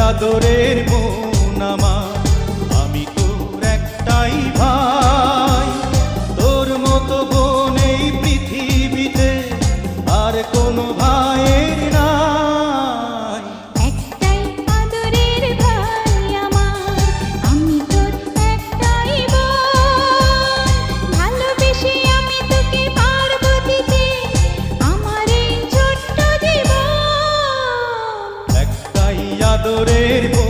আদরের বোন আমার, আমি তোর একটাই ভাই। তোর মতো বোন এই পৃথিবীতে আর কোনো ভাইয়ের নাই। একটাই আদরের ভাই আমার, আমি তোর একটাই বোন। ভালোবেসে আমি তোকে পারবো দিতে আমার এই ছোট্ট জীবন। একটাই আদরের বোন